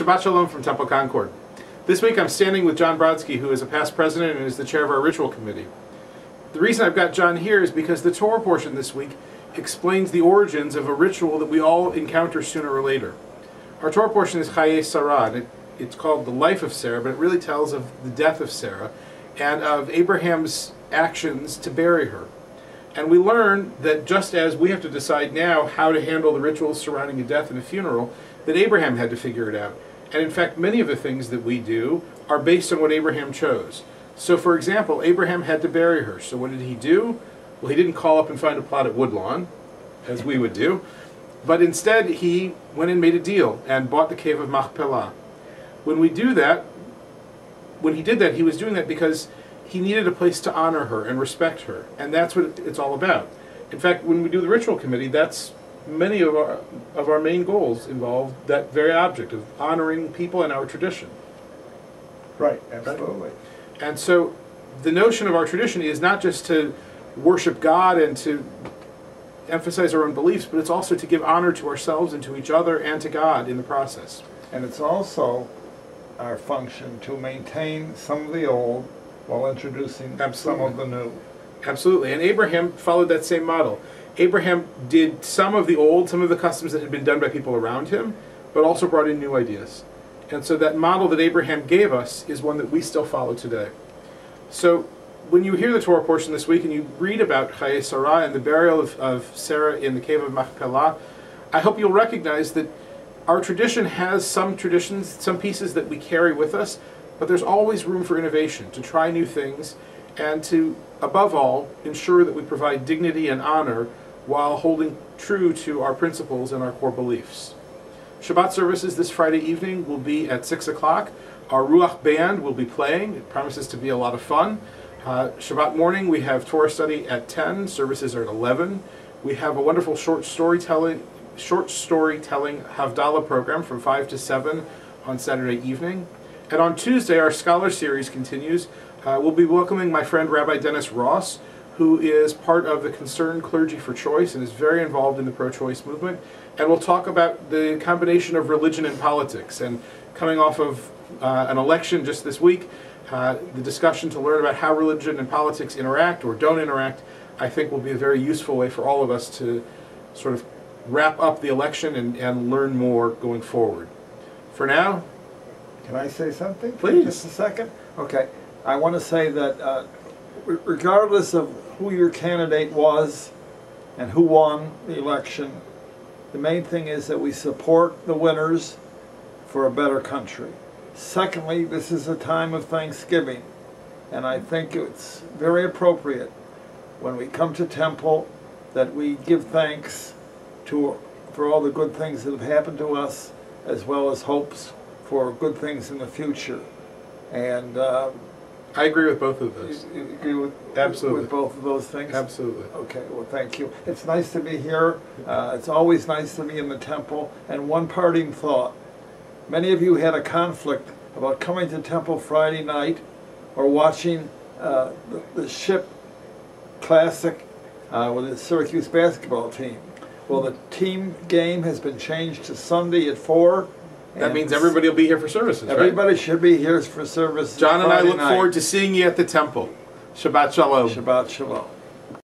Shabbat Shalom from Temple Concord. This week I'm standing with John Brodsky, who is a past president and is the chair of our ritual committee. The reason I've got John here is because the Torah portion this week explains the origins of a ritual that we all encounter sooner or later. Our Torah portion is Chaye Sarah, and it's called the life of Sarah, but it really tells of the death of Sarah and of Abraham's actions to bury her. And we learn that just as we have to decide now how to handle the rituals surrounding a death and a funeral, that Abraham had to figure it out. And in fact, many of the things that we do are based on what Abraham chose. So for example, Abraham had to bury her. So what did he do? Well, he didn't call up and find a plot at Woodlawn, as we would do, but instead he went and made a deal and bought the cave of Machpelah. When we do that, when he did that, he was doing that because he needed a place to honor her and respect her, and that's what it's all about. In fact, when we do the ritual committee, that's many of our main goals involve that very object of honoring people and our tradition. Right, absolutely. Right? And so the notion of our tradition is not just to worship God and to emphasize our own beliefs, but it's also to give honor to ourselves and to each other and to God in the process. And it's also our function to maintain some of the old while introducing some of the new. Absolutely. And Abraham followed that same model. Abraham did some of the old, some of the customs that had been done by people around him, but also brought in new ideas. And so that model that Abraham gave us is one that we still follow today. So when you hear the Torah portion this week and you read about Chaye Sarah and the burial of Sarah in the cave of Machpelah, I hope you'll recognize that our tradition has some traditions, some pieces that we carry with us, but there's always room for innovation, to try new things, and to, above all, ensure that we provide dignity and honor while holding true to our principles and our core beliefs. Shabbat services this Friday evening will be at 6 o'clock. Our Ruach band will be playing. It promises to be a lot of fun. Shabbat morning we have Torah study at 10. Services are at 11. We have a wonderful short storytelling Havdalah program from 5 to 7 on Saturday evening. And on Tuesday, our Scholar Series continues. We'll be welcoming my friend Rabbi Dennis Ross, who is part of the Concerned Clergy for Choice and is very involved in the pro-choice movement. And we'll talk about the combination of religion and politics. And coming off of an election just this week, the discussion to learn about how religion and politics interact or don't interact, I think will be a very useful way for all of us to sort of wrap up the election and learn more going forward. For now, can I say something? Please. Just a second? Okay. I want to say that regardless of who your candidate was and who won the election, the main thing is that we support the winners for a better country. Secondly, this is a time of Thanksgiving, and I think it's very appropriate when we come to Temple that we give thanks for all the good things that have happened to us, as well as hopes for good things in the future. And I agree with both of those. You agree with, absolutely, with both of those things? Absolutely. Okay, well, thank you. It's nice to be here. It's always nice to be in the temple. And one parting thought. Many of you had a conflict about coming to temple Friday night or watching the Ship Classic with the Syracuse basketball team. Well, the team game has been changed to Sunday at 4. That means everybody will be here for services, right? Everybody should be here for services. John and I look forward to seeing you at the temple. Shabbat Shalom. Shabbat Shalom.